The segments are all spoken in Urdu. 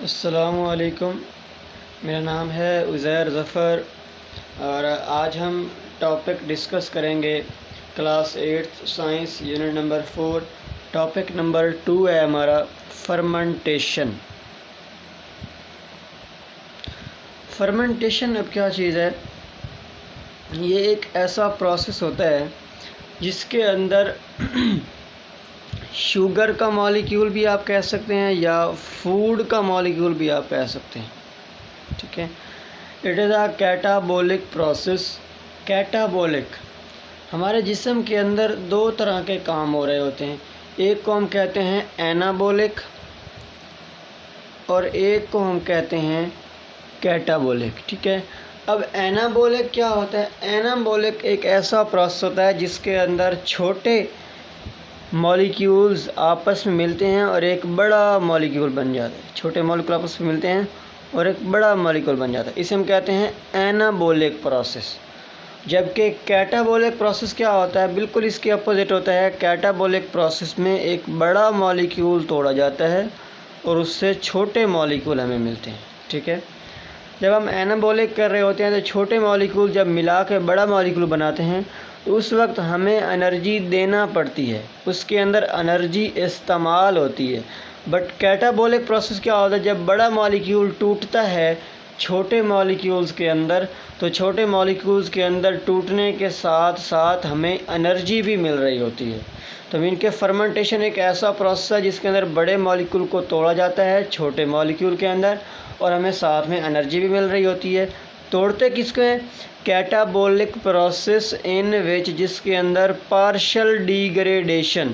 السلام علیکم، میرا نام ہے عزیر ظفر اور آج ہم ٹاپک ڈسکس کریں گے class 8 science unit number 4۔ Topic number 2 ہے ہمارا فرمنٹیشن۔ فرمنٹیشن اب کیا چیز ہے؟ یہ ایک ایسا پروسیس ہوتا ہے جس کے اندر شوگر کا مالیکیول بھی آپ کہہ سکتے ہیں یا فوڈ کا مالیکیول بھی آپ کہہ سکتے ہیں، ٹھیک ہے۔ It is a کیٹابولک process. کیٹابولک ہمارے جسم کے اندر دو طرح کے کام ہو رہے ہوتے ہیں، ایک کو ہم کہتے ہیں اینابولک اور ایک کو ہم کہتے ہیں کیٹابولک، ٹھیک ہے۔ اب اینابولک کیا ہوتا ہے؟ اینابولک ایک ایسا پروسیس ہوتا ہے جس کے اندر چھوٹے مالیکیولز آپس میں ملتے ہیں اور ایک بڑا مالیکیول بن جاتا ہے۔ چھوٹے مالیکیول آپس میں ملتے ہیں اور ایک بڑا مالیکیول بن جاتا ہے، اسے ہم کہتے ہیں اینابولک پروسیس۔ جبکہ کیٹابولک پروسیس کیا ہوتا ہے؟ بالکل اس کے اپوزٹ ہوتا ہے۔ کیٹابولک پروسیس میں ایک بڑا مالیکیول توڑا جاتا ہے اور اس سے چھوٹے مالیکیول ہمیں ملتے ہیں، ٹھیک ہے۔ جب ہم اینابولک کر رہے ہوتے ہیں تو چھوٹے مالیکیول جب ملا کے بڑا مالیکیول بناتے ہیں تو اس وقت ہمیں انرجی دینا پڑتی ہے، اس کے اندر انرجی استعمال ہوتی ہے۔ بٹ کیٹابولک پروسیس کیا ہوتا ہے؟ جب بڑا مالیکیول ٹوٹتا ہے چھوٹے مالیکیولز کے اندر تو چھوٹے مالیکیولز کے اندر ٹوٹنے کے ساتھ ساتھ ہمیں انرجی بھی مل رہی ہوتی ہے۔ تو ان کے فرمنٹیشن ایک ایسا پروسیس ہے جس کے اندر بڑے مالیکیول کو توڑا جاتا ہے چھوٹے مالیکیول کے اندر اور ہمیں ساتھ میں انرجی بھی مل رہی ہوتی ہے۔ توڑتے کس کو ہیں؟ کیٹابولک پروسیس ان وچ، جس کے اندر پارشل ڈیگریڈیشن،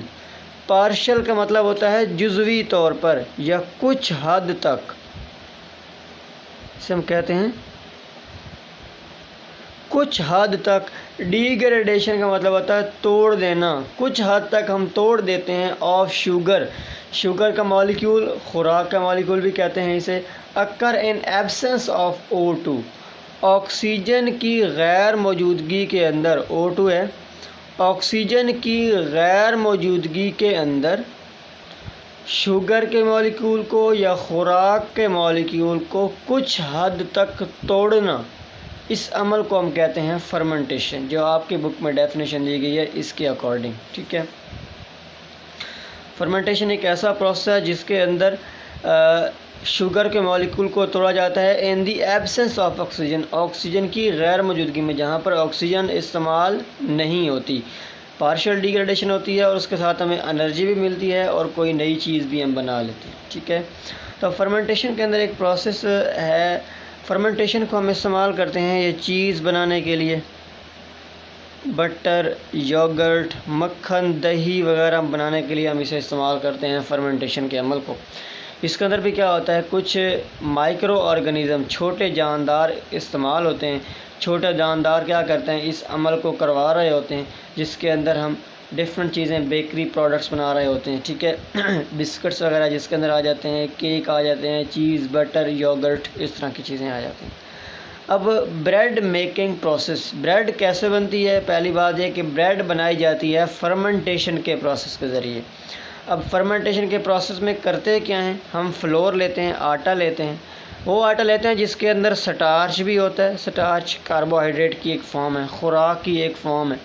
پارشل کا مطلب ہوتا ہے جزوی طور پر یا کچھ حد تک، اسے ہم کہتے ہیں کچھ حد تک۔ ڈیگریڈیشن کا مطلب ہوتا ہے توڑ دینا، کچھ حد تک ہم توڑ دیتے ہیں آف شوگر۔ شوگر کا مالیکیول، خوراک کا مالیکیول بھی کہتے ہیں اسے۔ اکر ان ایبسنس آف O2، آکسیجن کی غیر موجودگی کے اندر، O2 ہے، آکسیجن کی غیر موجودگی کے اندر شوگر کے مالیکیول کو یا خوراک کے مالیکیول کو کچھ حد تک توڑنا، اس عمل کو ہم کہتے ہیں فرمنٹیشن، جو آپ کی بک میں ڈیفینیشن دی گئی ہے اس کے اکارڈنگ، ٹھیک ہے۔ فرمنٹیشن ایک ایسا پروسیس ہے جس کے اندر شوگر کے مالیکیول کو توڑا جاتا ہے in the absence of oxygen, oxygen کی غیر موجودگی میں، جہاں پر آکسیجن استعمال نہیں ہوتی، پارشل ڈیگریڈیشن ہوتی ہے اور اس کے ساتھ ہمیں انرجی بھی ملتی ہے اور کوئی نئی چیز بھی ہم بنا لیتے ہیں، ٹھیک ہے۔ تو فرمنٹیشن کے اندر ایک پروسیس ہے، فرمنٹیشن کو ہم استعمال کرتے ہیں یہ چیز بنانے کے لیے، بٹر، یوگرٹ، مکھن، دہی وغیرہ بنانے کے لیے ہم اسے استعمال کرتے ہیں فرمنٹیشن کے عمل کو۔ اس کے اندر بھی کیا ہوتا ہے؟ کچھ مائکرو آرگنزم، چھوٹے جاندار استعمال ہوتے ہیں۔ چھوٹے جاندار کیا کرتے ہیں؟ اس عمل کو کروا رہے ہوتے ہیں جس کے اندر ہم ڈفرینٹ چیزیں، بیکری پروڈکٹس بنا رہے ہوتے ہیں، ٹھیک ہے۔ بسکٹس وغیرہ جس کے اندر آ جاتے ہیں، کیک آ جاتے ہیں، چیز، بٹر، یوگرٹ، اس طرح کی چیزیں آ جاتی ہیں۔ اب بریڈ میکنگ پروسیس، بریڈ کیسے بنتی ہے؟ پہلی بات یہ کہ بریڈ بنائی جاتی ہے فرمنٹیشن کے پروسیس کے ذریعے۔ اب فرمنٹیشن کے پروسیس میں کرتے کیا ہیں؟ ہم فلور لیتے ہیں، آٹا لیتے ہیں، وہ آٹا لیتے ہیں جس کے اندر سٹارچ بھی ہوتا ہے، سٹارچ کاربوہائیڈریٹ کی ایک فارم ہے، خوراک کی ایک فارم ہے،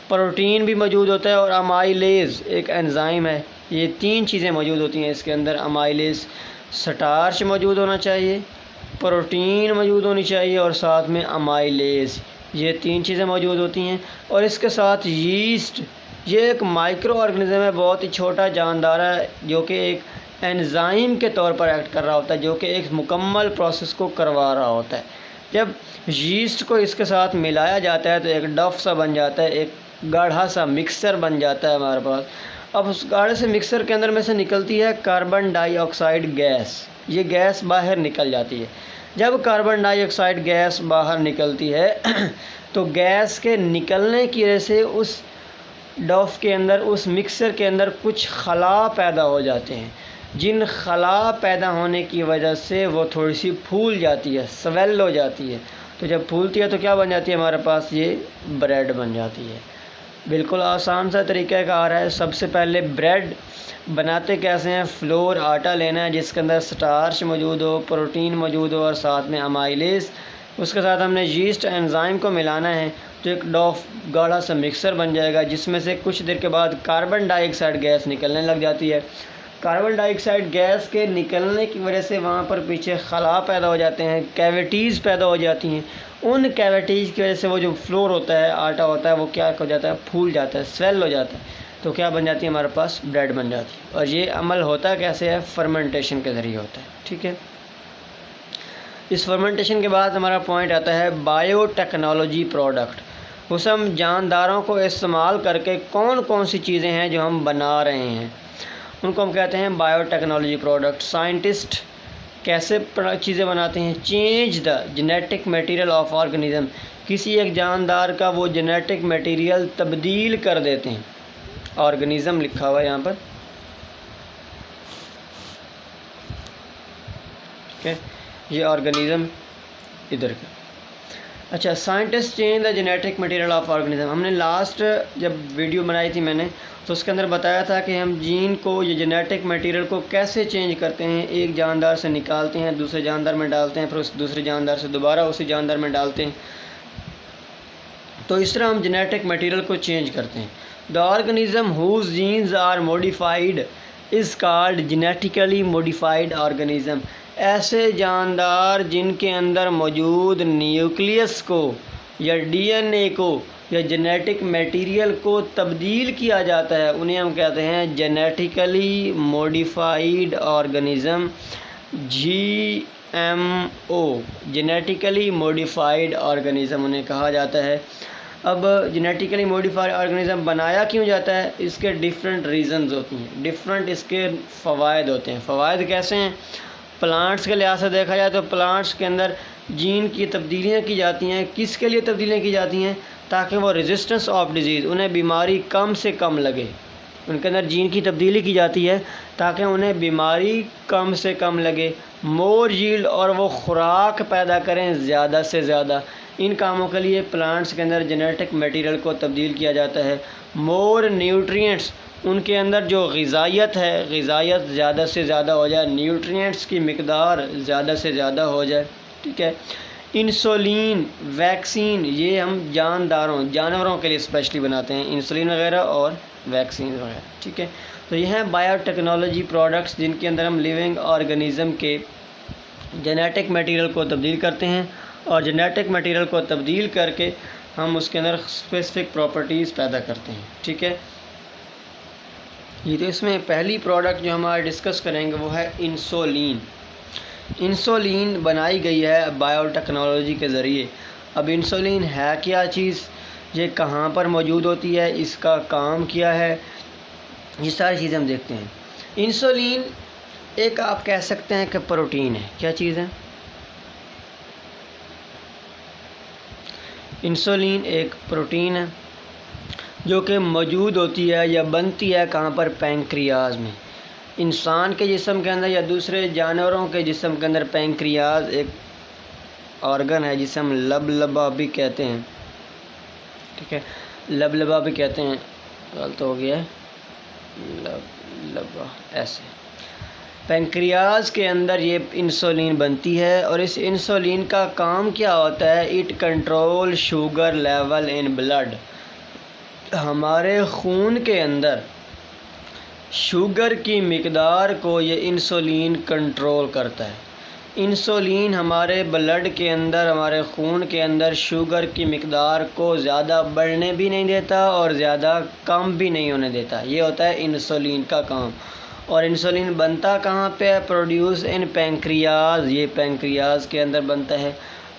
پروٹین بھی موجود ہوتا ہے اور امائلیز ایک انزائم ہے، یہ تین چیزیں موجود ہوتی ہیں اس کے اندر۔ امائلیز، سٹارچ موجود ہونا چاہیے، پروٹین موجود ہونی چاہیے اور ساتھ میں امائلیز، یہ تین چیزیں موجود ہوتی ہیں۔ اور اس کے ساتھ ییسٹ، یہ ایک مائکرو آرگنزم ہے، بہت ہی چھوٹا جاندار ہے جو کہ ایک انزائم کے طور پر ایکٹ کر رہا ہوتا ہے، جو کہ ایک مکمل پروسیس کو کروا رہا ہوتا ہے۔ جب ییسٹ کو اس کے ساتھ ملایا جاتا ہے تو ایک ڈو سا بن جاتا ہے، ایک گاڑھا سا مکسچر بن جاتا ہے ہمارے پاس۔ اب اس گاڑھے سے مکسچر کے اندر میں سے نکلتی ہے کاربن ڈائی آکسائڈ گیس، یہ گیس باہر نکل جاتی ہے۔ جب کاربن ڈائی آکسائڈ گیس باہر نکلتی ہے تو گیس کے نکلنے کی وجہ سے اس ڈو کے اندر، اس مکسچر کے اندر کچھ خلا پیدا ہو جاتے ہیں، جن خلا پیدا ہونے کی وجہ سے وہ تھوڑی سی پھول جاتی ہے، سویل ہو جاتی ہے۔ تو جب پھولتی ہے تو کیا بن جاتی ہے؟ ہمارے پاس یہ بریڈ بن جاتی ہے۔ بالکل آسان سا طریقہ کار ہے۔ سب سے پہلے بریڈ بناتے کیسے ہیں؟ فلور آٹا لینا ہے جس کے اندر سٹارچ موجود ہو، پروٹین موجود ہو اور ساتھ میں امائلیز، اس کے ساتھ ہم نے یسٹ انزائم کو ملانا ہے تو ایک گاڑھا سا مکسر بن جائے گا، جس میں سے کچھ دیر کے بعد کاربن ڈائی آکسائڈ گیس نکلنے لگ جاتی ہے۔ کاربن ڈائی آکسائڈ گیس کے نکلنے کی وجہ سے وہاں پر پیچھے خلا پیدا ہو جاتے ہیں، کیویٹیز پیدا ہو جاتی ہیں۔ ان کیویٹیز کی وجہ سے وہ جو فلور ہوتا ہے، آٹا ہوتا ہے، وہ کیا ہو جاتا ہے؟ پھول جاتا ہے، سویل ہو جاتا ہے، تو کیا بن جاتی ہے؟ ہمارے پاس بریڈ بن جاتی ہے۔ اور یہ عمل ہوتا کیسے ہے؟ فرمنٹیشن کے ذریعے ہوتا ہے، ٹھیک ہے۔ اس فرمنٹیشن کے بعد ہمارا پوائنٹ آتا ہے بایو ٹیکنالوجی پروڈکٹ۔ اس ہم جانداروں کو استعمال کر کے کون کون سی چیزیں ہیں جو ہم بنا رہے ہیں، ان کو ہم کہتے ہیں بایو ٹیکنالوجی پروڈکٹ۔ سائنٹسٹ کیسے چیزیں بناتے ہیں؟ Change the genetic material of organism, کسی ایک جاندار کا وہ جینیٹک میٹیریل تبدیل کر دیتے ہیں۔ آرگنزم لکھا ہوا ہے یہاں پر، ٹھیک ہے، یہ آرگنزم ادھر کا۔ اچھا، scientist change the genetic material of organism, ہم نے لاسٹ جب ویڈیو بنائی تھی میں نے تو اس کے اندر بتایا تھا کہ ہم جین کو، یہ جینیٹک میٹیریل کو کیسے چینج کرتے ہیں۔ ایک جاندار سے نکالتے ہیں، دوسرے جاندار میں ڈالتے ہیں، پھر اس دوسرے جاندار سے دوبارہ اسی جاندار میں ڈالتے ہیں، تو اس طرح ہم جینیٹک میٹیریل کو چینج کرتے ہیں۔ The organism whose genes are modified is called genetically modified organism, ایسے جاندار جن کے اندر موجود نیوکلیس کو یا ڈی این اے کو یا جینیٹک میٹیریل کو تبدیل کیا جاتا ہے، انہیں ہم کہتے ہیں genetically modified organism, G M O, genetically modified organism انہیں کہا جاتا ہے۔ اب جینیٹیکلی موڈیفائڈ آرگنزم بنایا کیوں جاتا ہے؟ اس کے ڈیفرنٹ ریزنز ہوتی ہیں، ڈیفرنٹ اس کے فوائد ہوتے ہیں۔ فوائد کیسے ہیں؟ پلانٹس کے لحاظ سے دیکھا جائے تو پلانٹس کے اندر جین کی تبدیلیاں کی جاتی ہیں۔ کس کے لیے تبدیلیاں کی جاتی ہیں؟ تاکہ وہ ریزسٹنس آف ڈیزیز، انہیں بیماری کم سے کم لگے، ان کے اندر جین کی تبدیلی کی جاتی ہے تاکہ انہیں بیماری کم سے کم لگے، مور ییلڈ، اور وہ خوراک پیدا کریں زیادہ سے زیادہ۔ ان کاموں کے لیے پلانٹس کے اندر جینیٹک میٹیریل کو تبدیل کیا جاتا ہے۔ مور نیوٹرینٹس، ان کے اندر جو غذائیت ہے، غذائیت زیادہ سے زیادہ ہو جائے، نیوٹرینٹس کی مقدار زیادہ سے زیادہ ہو جائے، ٹھیک ہے۔ انسولین، ویکسین، یہ ہم جانوروں کے لیے اسپیشلی بناتے ہیں، انسولین وغیرہ اور ویکسین وغیرہ، ٹھیک ہے۔ تو یہ ہیں بایو ٹیکنالوجی پروڈکٹس جن کے اندر ہم لیونگ آرگنزم کے جینیٹک میٹیریل کو تبدیل کرتے ہیں، اور جینیٹک میٹیریل کو تبدیل کر کے ہم اس کے اندر اسپیسیفک پراپرٹیز پیدا کرتے ہیں، ٹھیک ہے۔ یہ تو اس میں پہلی پروڈکٹ جو ہمارا ڈسکس کریں گے وہ ہے انسولین۔ انسولین بنائی گئی ہے بایو ٹیکنالوجی کے ذریعے۔ اب انسولین ہے کیا چیز، یہ کہاں پر موجود ہوتی ہے، اس کا کام کیا ہے، یہ ساری چیزیں ہم دیکھتے ہیں۔ انسولین ایک آپ کہہ سکتے ہیں کہ پروٹین ہے۔ کیا چیز ہے؟ انسولین ایک پروٹین ہے جو کہ موجود ہوتی ہے یا بنتی ہے کہاں پر؟ پینکریاز میں۔ انسان کے جسم کے اندر یا دوسرے جانوروں کے جسم کے اندر پینکریاز ایک آرگن ہے جسے ہم لبلبا بھی کہتے ہیں، ٹھیک ہے، لبلبا بھی کہتے ہیں، غلط ہو گیا ہے، لبلبا ایسے۔ پینکریاز کے اندر یہ انسولین بنتی ہے، اور اس انسولین کا کام کیا ہوتا ہے؟ It control sugar level in blood, ہمارے خون کے اندر شوگر کی مقدار کو یہ انسولین کنٹرول کرتا ہے۔ انسولین ہمارے بلڈ کے اندر، ہمارے خون کے اندر شوگر کی مقدار کو زیادہ بڑھنے بھی نہیں دیتا اور زیادہ کم بھی نہیں ہونے دیتا، یہ ہوتا ہے انسولین کا کام۔ اور انسولین بنتا کہاں پہ ہے؟ پروڈیوس ان پینکریاز، یہ پینکریاز کے اندر بنتا ہے۔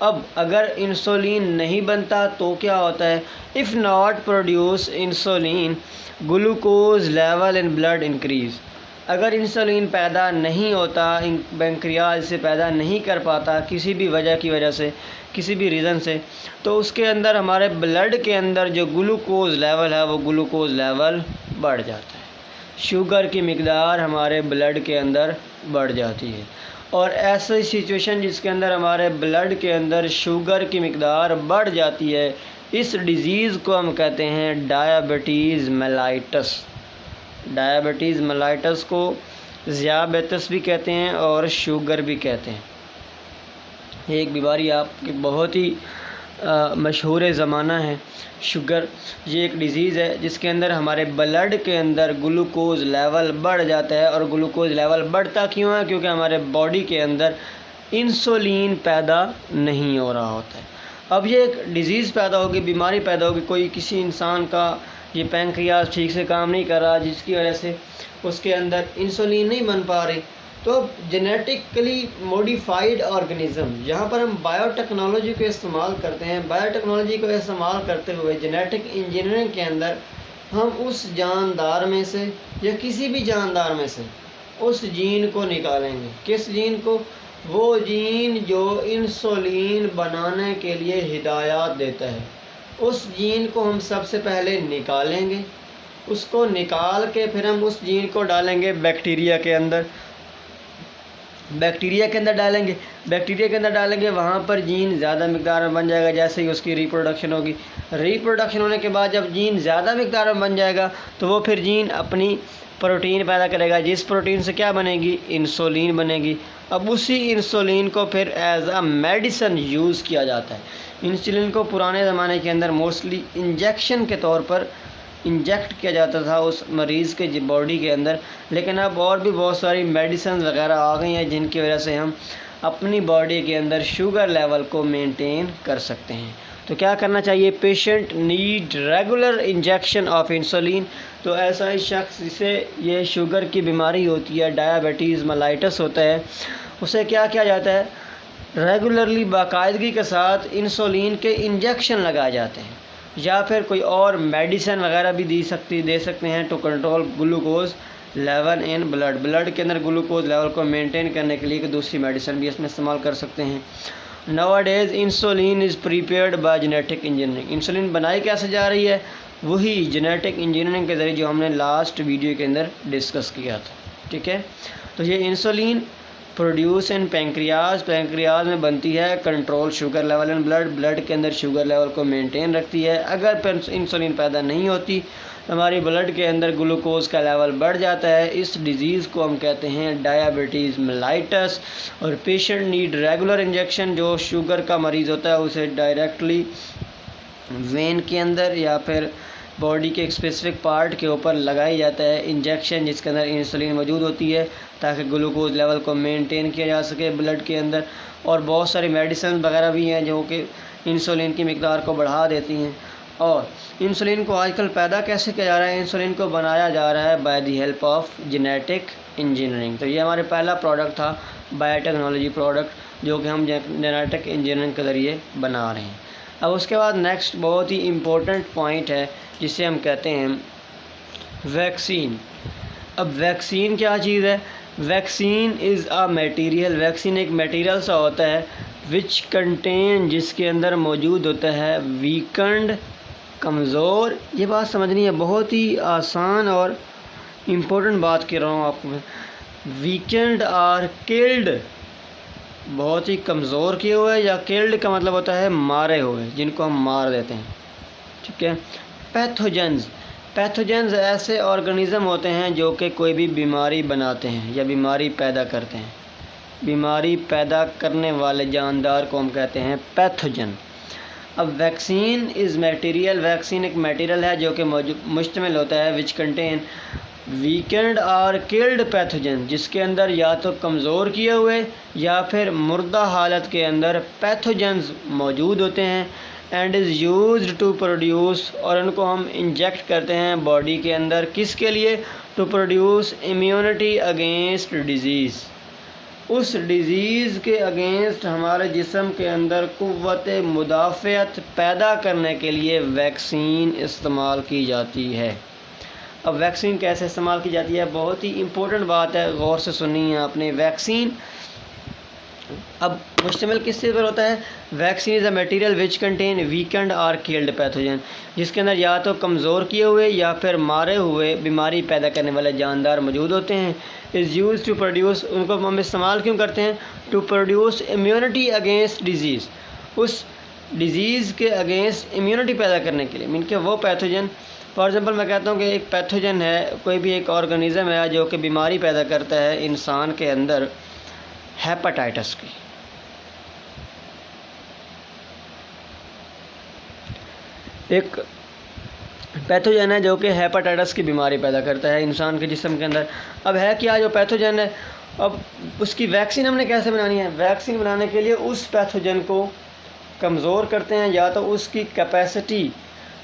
اب اگر انسولین نہیں بنتا تو کیا ہوتا ہے؟ If not produce insulin glucose level in blood increase, اگر انسولین پیدا نہیں ہوتا، پینکریاز سے پیدا نہیں کر پاتا کسی بھی وجہ کی وجہ سے، کسی بھی ریزن سے، تو اس کے اندر ہمارے بلڈ کے اندر جو گلوکوز لیول ہے وہ گلوکوز لیول بڑھ جاتا ہے، شوگر کی مقدار ہمارے بلڈ کے اندر بڑھ جاتی ہے۔ اور ایسی سچویشن جس کے اندر ہمارے بلڈ کے اندر شوگر کی مقدار بڑھ جاتی ہے، اس ڈیزیز کو ہم کہتے ہیں ڈائبٹیز میلائٹس۔ ڈائبٹیز میلائٹس کو ذیابیطس بھی کہتے ہیں اور شوگر بھی کہتے ہیں۔ ایک بیماری آپ کی بہت ہی مشہور زمانہ ہے شوگر۔ یہ ایک ڈیزیز ہے جس کے اندر ہمارے بلڈ کے اندر گلوکوز لیول بڑھ جاتا ہے، اور گلوکوز لیول بڑھتا کیوں ہے؟ کیونکہ ہمارے باڈی کے اندر انسولین پیدا نہیں ہو رہا ہوتا ہے۔ اب یہ ایک ڈیزیز پیدا ہوگی، بیماری پیدا ہوگی، کوئی کسی انسان کا یہ پینکریاس ٹھیک سے کام نہیں کر رہا، جس کی وجہ سے اس کے اندر انسولین نہیں بن پا رہی۔ تو جینیٹکلی موڈیفائڈ آرگنزم، یہاں پر ہم بایو ٹیکنالوجی کو استعمال کرتے ہیں۔ بایو ٹیکنالوجی کو استعمال کرتے ہوئے جینیٹک انجینئرنگ کے اندر ہم اس جاندار میں سے یا کسی بھی جاندار میں سے اس جین کو نکالیں گے۔ کس جین کو؟ وہ جین جو انسولین بنانے کے لیے ہدایات دیتا ہے، اس جین کو ہم سب سے پہلے نکالیں گے۔ اس کو نکال کے پھر ہم اس جین کو ڈالیں گے بیکٹیریا کے اندر۔ بیکٹیریا کے اندر ڈالیں گے، وہاں پر جین زیادہ مقدار میں بن جائے گا۔ جیسے ہی اس کی ریپروڈکشن ہوگی، ریپروڈکشن ہونے کے بعد جب جین زیادہ مقدار میں بن جائے گا تو وہ پھر جین اپنی پروٹین پیدا کرے گا، جس پروٹین سے کیا بنے گی؟ انسولین بنے گی۔ اب اسی انسولین کو پھر ایز اے میڈیسن یوز کیا جاتا ہے۔ انسولین کو پرانے زمانے کے اندر موسٹلی انجیکشن کے طور پر انجیکٹ کیا جاتا تھا اس مریض کے باڈی کے اندر، لیکن اب اور بھی بہت ساری میڈیسنز وغیرہ آ گئی ہیں جن کی وجہ سے ہم اپنی باڈی کے اندر شوگر لیول کو مینٹین کر سکتے ہیں۔ تو کیا کرنا چاہیے؟ Patient need regular injection of insulin. تو ایسا ہی شخص جسے یہ شوگر کی بیماری ہوتی ہے، ڈائبٹیز میلائٹس ہوتا ہے، اسے کیا کیا جاتا ہے؟ ریگولرلی باقاعدگی کے ساتھ انسولین کے انجیکشن لگائے جاتے ہیں، یا پھر کوئی اور میڈیسن وغیرہ بھی دے سکتے ہیں to control glucose level in blood کے اندر گلوکوز لیول کو مینٹین کرنے کے لیے کہ دوسری میڈیسن بھی اس میں استعمال کر سکتے ہیں۔ Nowadays insulin is prepared by genetic engineering. Insulin بنائی کیسے جا رہی ہے؟ وہی جینیٹک انجینئرنگ کے ذریعے جو ہم نے لاسٹ ویڈیو کے اندر ڈسکس کیا تھا، ٹھیک ہے؟ تو یہ انسولین پروڈیوس ان پینکریاز میں بنتی ہے، control sugar level in blood کے اندر شوگر لیول کو مینٹین رکھتی ہے۔ اگر انسولین پیدا نہیں ہوتی، ہماری بلڈ کے اندر گلوکوز کا لیول بڑھ جاتا ہے۔ اس ڈیزیز کو ہم کہتے ہیں ڈائبٹیز میلائٹس، اور پیشنٹ نیڈ ریگولر انجیکشن۔ جو شوگر کا مریض ہوتا ہے اسے ڈائریکٹلی وین کے اندر یا پھر باڈی کے ایک اسپیسیفک پارٹ کے اوپر لگائی جاتا ہے انجیکشن، جس کے اندر انسولین موجود ہوتی ہے تاکہ گلوکوز لیول کو مینٹین کیا جا سکے بلڈ کے اندر۔ اور بہت ساری میڈیسن وغیرہ بھی ہیں جو کہ انسولین کی مقدار کو بڑھا دیتی ہیں۔ اور انسولین کو آج کل پیدا کیسے کیا جا رہا ہے؟ انسولین کو بنایا جا رہا ہے by the help of genetic engineering. تو یہ ہمارے پہلا پروڈکٹ تھا، بایو ٹیکنالوجی پروڈکٹ، جو کہ ہم جینیٹک انجینئرنگ کے ذریعے بنا رہے ہیں۔ اب اس کے بعد نیکسٹ بہت ہی امپورٹنٹ پوائنٹ ہے جسے ہم کہتے ہیں ویکسین۔ اب ویکسین کیا چیز ہے؟ Vaccine is a material, vaccine ایک میٹیریل سا ہوتا ہے وچ کنٹین، جس کے اندر موجود ہوتا ہے ویکنڈ، کمزور۔ یہ بات سمجھنی ہے، بہت ہی آسان اور امپورٹنٹ بات کر رہا ہوں آپ کو۔ ویکنڈ اور کلڈ، بہت ہی کمزور کیے ہوئے، یا کلڈ کا مطلب ہوتا ہے مارے ہوئے، جن کو ہم مار دیتے ہیں، ٹھیک ہے؟ پیتھوجنز ایسے آرگنزم ہوتے ہیں جو کہ کوئی بھی بیماری بناتے ہیں یا بیماری پیدا کرتے ہیں۔ بیماری پیدا کرنے والے جاندار کو ہم کہتے ہیں پیتھوجن۔ اب ویکسین از میٹیریل، ویکسین ایک میٹیریل ہے جو کہ مشتمل ہوتا ہے وچ contain weakened or killed pathogen, جس کے اندر یا تو کمزور کیے ہوئے یا پھر مردہ حالت کے اندر پیتھوجنز موجود ہوتے ہیں، and is used to produce, اور ان کو ہم انجیکٹ کرتے ہیں باڈی کے اندر، کس کے لیے؟ To produce immunity against disease, اس ڈیزیز کے اگینسٹ ہمارے جسم کے اندر قوت مدافعت پیدا کرنے کے لیے ویکسین استعمال کی جاتی ہے۔ اب ویکسین کیسے استعمال کی جاتی ہے؟ بہت ہی امپورٹنٹ بات ہے، غور سے سننی ہے آپ نے۔ ویکسین اب مشتمل کس چیز پر ہوتا ہے؟ Vaccine is a material which contain weakened or killed pathogen, جس کے اندر یا تو کمزور کیے ہوئے یا پھر مارے ہوئے بیماری پیدا کرنے والے جاندار موجود ہوتے ہیں۔ از یوز ٹو پروڈیوس، ان کو ہم استعمال کیوں کرتے ہیں؟ To produce immunity against disease, اس ڈیزیز کے اگینسٹ امیونٹی پیدا کرنے کے لیے، مین کہ وہ پیتھوجن، فار ایگزامپل میں کہتا ہوں کہ ایک پیتھوجن ہے، کوئی بھی ایک آرگنیزم ہے جو کہ بیماری پیدا کرتا ہے انسان کے اندر، ہیپاٹائٹس کی، ایک پیتھوجن ہے جو کہ ہیپاٹائٹس کی بیماری پیدا کرتا ہے انسان کے جسم کے اندر۔ اب ہے کیا جو پیتھوجن ہے، اب اس کی ویکسین ہم نے کیسے بنانی ہے؟ ویکسین بنانے کے لیے اس پیتھوجن کو کمزور کرتے ہیں، یا تو اس کی کیپیسٹی،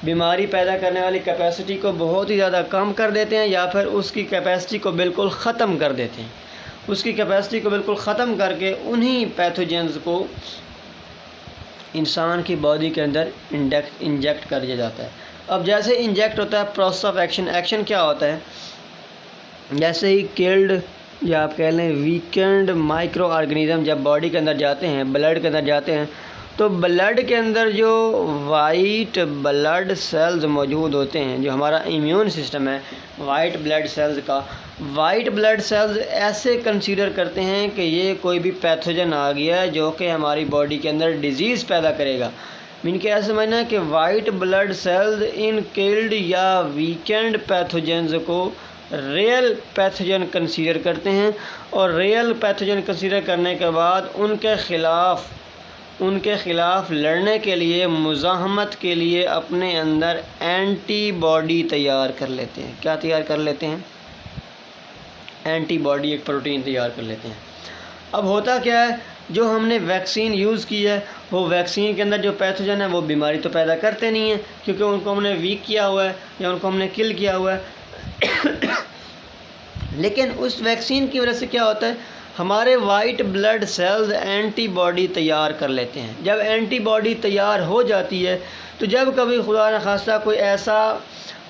بیماری پیدا کرنے والی کیپیسٹی کو بہت ہی زیادہ کم کر دیتے ہیں، یا پھر اس کی کیپیسٹی کو بالکل ختم کر دیتے ہیں۔ اس کی کیپیسٹی کو بالکل ختم کر کے انہی پیتھوجنز کو انسان کی باڈی کے اندر انجیکٹ کر دیا جاتا ہے۔ اب جیسے انجیکٹ ہوتا ہے، پروسیس آف ایکشن، ایکشن کیا ہوتا ہے؟ جیسے ہی کلڈ یا آپ کہہ لیں ویکنڈ مائکرو آرگنیزم جب باڈی کے اندر جاتے ہیں، بلڈ کے اندر جاتے ہیں، تو بلڈ کے اندر جو وائٹ بلڈ سیلز موجود ہوتے ہیں، جو ہمارا امیون سسٹم ہے وائٹ بلڈ سیلز کا، وائٹ بلڈ سیلز ایسے کنسیڈر کرتے ہیں کہ یہ کوئی بھی پیتھوجن آ گیا ہے جو کہ ہماری باڈی کے اندر ڈیزیز پیدا کرے گا۔ مین کہ ایسے سمجھنا ہے کہ وائٹ بلڈ سیلز ان کلڈ یا ویکنڈ پیتھوجنز کو ریئل پیتھوجن کنسیڈر کرتے ہیں، اور ریئل پیتھوجن کنسیڈر کرنے کے بعد ان کے خلاف لڑنے کے لیے، مزاحمت کے لیے اپنے اندر اینٹی باڈی تیار کر لیتے ہیں۔ کیا تیار کر لیتے ہیں؟ اینٹی باڈی، ایک پروٹین تیار کر لیتے ہیں۔ اب ہوتا کیا ہے، جو ہم نے ویکسین یوز کی ہے، وہ ویکسین کے اندر جو پیتھوجن ہے وہ بیماری تو پیدا کرتے نہیں ہیں، کیونکہ ان کو ہم نے ویک کیا ہوا ہے یا ان کو ہم نے کل کیا ہوا ہے۔ لیکن اس ویکسین کی وجہ سے کیا ہوتا ہے، ہمارے white blood cells antibody تیار کر لیتے ہیں۔ جب اینٹی باڈی تیار ہو جاتی ہے تو جب کبھی خدا نخواستہ کوئی ایسا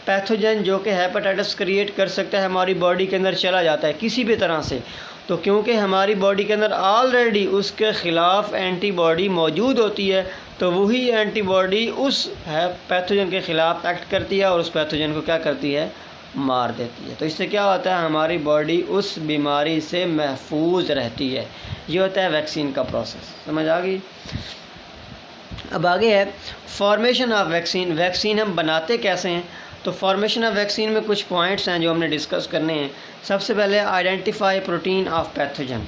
پیتھوجن جو کہ ہیپاٹائٹس کریٹ کر سکتا ہے ہماری باڈی کے اندر چلا جاتا ہے کسی بھی طرح سے، تو کیونکہ ہماری باڈی کے اندر آلریڈی اس کے خلاف اینٹی باڈی موجود ہوتی ہے، تو وہی اینٹی باڈی اس پیتھوجن کے خلاف ایکٹ کرتی ہے اور اس پیتھوجن کو کیا کرتی ہے؟ مار دیتی ہے۔ تو اس سے کیا ہوتا ہے، ہماری باڈی اس بیماری سے محفوظ رہتی ہے۔ یہ ہوتا ہے ویکسین کا پروسیس، سمجھ آ گئی؟ اب آگے ہے فارمیشن آف ویکسین۔ ویکسین ہم بناتے کیسے ہیں؟ تو فارمیشن آف ویکسین میں کچھ پوائنٹس ہیں جو ہم نے ڈسکس کرنے ہیں۔ سب سے پہلے آئیڈینٹیفائی پروٹین آف پیتھوجن۔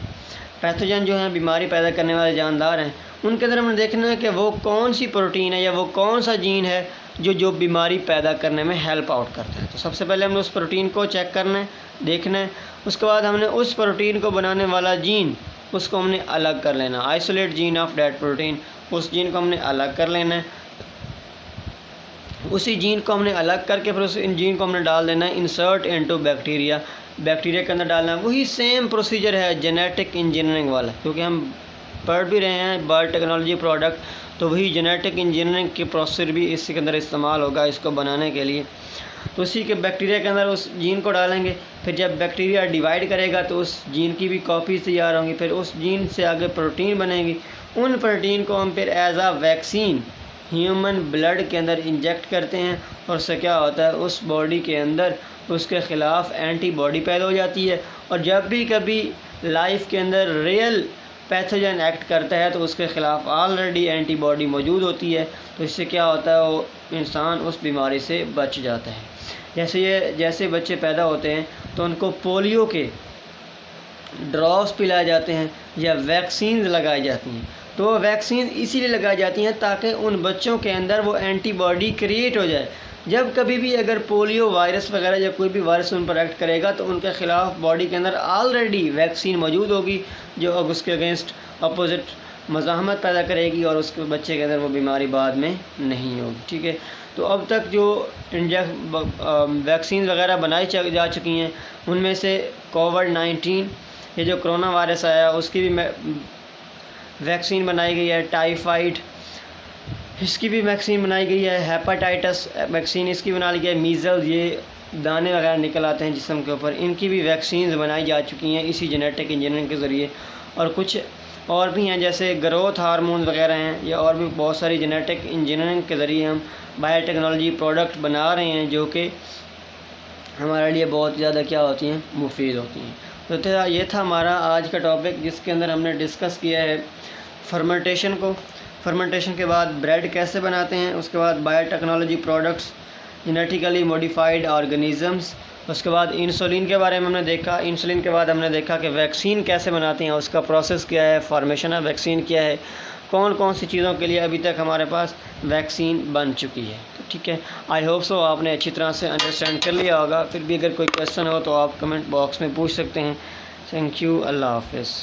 پیتھوجن جو ہیں بیماری پیدا کرنے والے جاندار ہیں، ان کے اندر ہم نے دیکھنا ہے کہ وہ کون سی پروٹین ہے یا وہ کون سا جین ہے جو بیماری پیدا کرنے میں ہیلپ آؤٹ کرتا ہے۔ تو سب سے پہلے ہم نے اس پروٹین کو چیک کرنا ہے، دیکھنا ہے۔ اس کے بعد ہم نے اس پروٹین کو بنانے والا جین، اس کو ہم نے الگ کر لینا، isolate gene of that protein, اس جین کو ہم نے الگ کر لینا ہے۔ اسی جین کو ہم نے الگ کر کے پھر اس جین کو ہم نے ڈال دینا ہے انسرٹ انٹو بیکٹیریا، بیکٹیریا کے اندر ڈالنا ہے۔ وہی سیم پروسیجر ہے جینیٹک انجینئرنگ والا، کیونکہ ہم پڑھ بھی رہے ہیں بایو ٹیکنالوجی پروڈکٹ، تو وہی جینیٹک انجینئرنگ کی پروسیجر بھی اس کے اندر استعمال ہوگا اس کو بنانے کے لیے۔ تو اسی کے بیکٹیریا کے اندر اس جین کو ڈالیں گے، پھر جب بیکٹیریا ڈیوائڈ کرے گا تو اس جین کی بھی کاپیز تیار ہوں گی، پھر اس جین سے آگے پروٹین بنے گی۔ ان پروٹین کو ہم پھر as a vaccine human blood کے اندر انجیکٹ کرتے ہیں، اور اس سے کیا ہوتا ہے، اس باڈی کے اندر اس کے خلاف اینٹی باڈی پیدا ہو جاتی ہے۔ اور جب بھی کبھی لائف کے اندر ریئل پیتھوجن ایکٹ کرتا ہے تو اس کے خلاف آلریڈی اینٹی باڈی موجود ہوتی ہے، تو اس سے کیا ہوتا ہے، وہ انسان اس بیماری سے بچ جاتا ہے۔ جیسے بچے پیدا ہوتے ہیں تو ان کو پولیو کے ڈراپس پلائے جاتے ہیں یا ویکسینز لگائی جاتی ہیں، تو وہ ویکسین اسی لیے لگائی جاتی ہیں تاکہ ان بچوں کے اندر وہ اینٹی باڈی کریٹ ہو جائے۔ جب کبھی بھی اگر پولیو وائرس وغیرہ یا کوئی بھی وائرس ان پر ایکٹ کرے گا تو ان کے خلاف باڈی کے اندر آلریڈی ویکسین موجود ہوگی جو اب اس کے اگینسٹ اپوزٹ مزاحمت پیدا کرے گی، اور اس کے بچے کے اندر وہ بیماری بعد میں نہیں ہوگی۔ ٹھیک ہے، تو اب تک جو ویکسین وغیرہ بنائی جا چکی ہیں، ان میں سے کووڈ-19 یہ جو کرونا وائرس آیا اس کی بھی ویکسین بنائی گئی ہے، ٹائیفائڈ اس کی بھی ویکسین بنائی گئی ہے، ہیپاٹائٹس ویکسین اس کی بنا لی ہے، میزلز یہ دانے وغیرہ نکل آتے ہیں جسم کے اوپر، ان کی بھی ویکسینز بنائی جا چکی ہیں اسی جینیٹک انجینئرنگ کے ذریعے۔ اور کچھ اور بھی ہیں جیسے گروتھ ہارمون وغیرہ ہیں، یا اور بھی بہت ساری جینیٹک انجینئرنگ کے ذریعے ہم بایو ٹیکنالوجی پروڈکٹ بنا رہے ہیں جو کہ ہمارے لیے بہت زیادہ کیا ہوتی ہیں، مفید ہوتی ہیں۔ تو یہ تھا ہمارا آج کا ٹاپک جس کے اندر ہم نے ڈسکس کیا ہے فرمنٹیشن کو۔ فرمنٹیشن کے بعد بریڈ کیسے بناتے ہیں، اس کے بعد biotechnology products, genetically modified organisms, اس کے بعد انسولین کے بارے میں ہم نے دیکھا، انسولین کے بعد ہم نے دیکھا کہ ویکسین کیسے بناتے ہیں، اس کا پروسیس کیا ہے، فارمیشن آف ویکسین کیا ہے، کون کون سی چیزوں کے لیے ابھی تک ہمارے پاس ویکسین بن چکی ہے. تو ٹھیک ہے، آئی ہوپ سو آپ نے اچھی طرح سے انڈرسٹینڈ کر لیا ہوگا. پھر بھی اگر کوئی کویشچن ہو تو آپ کمنٹ باکس میں پوچھ سکتے ہیں. تھینک یو، اللہ حافظ.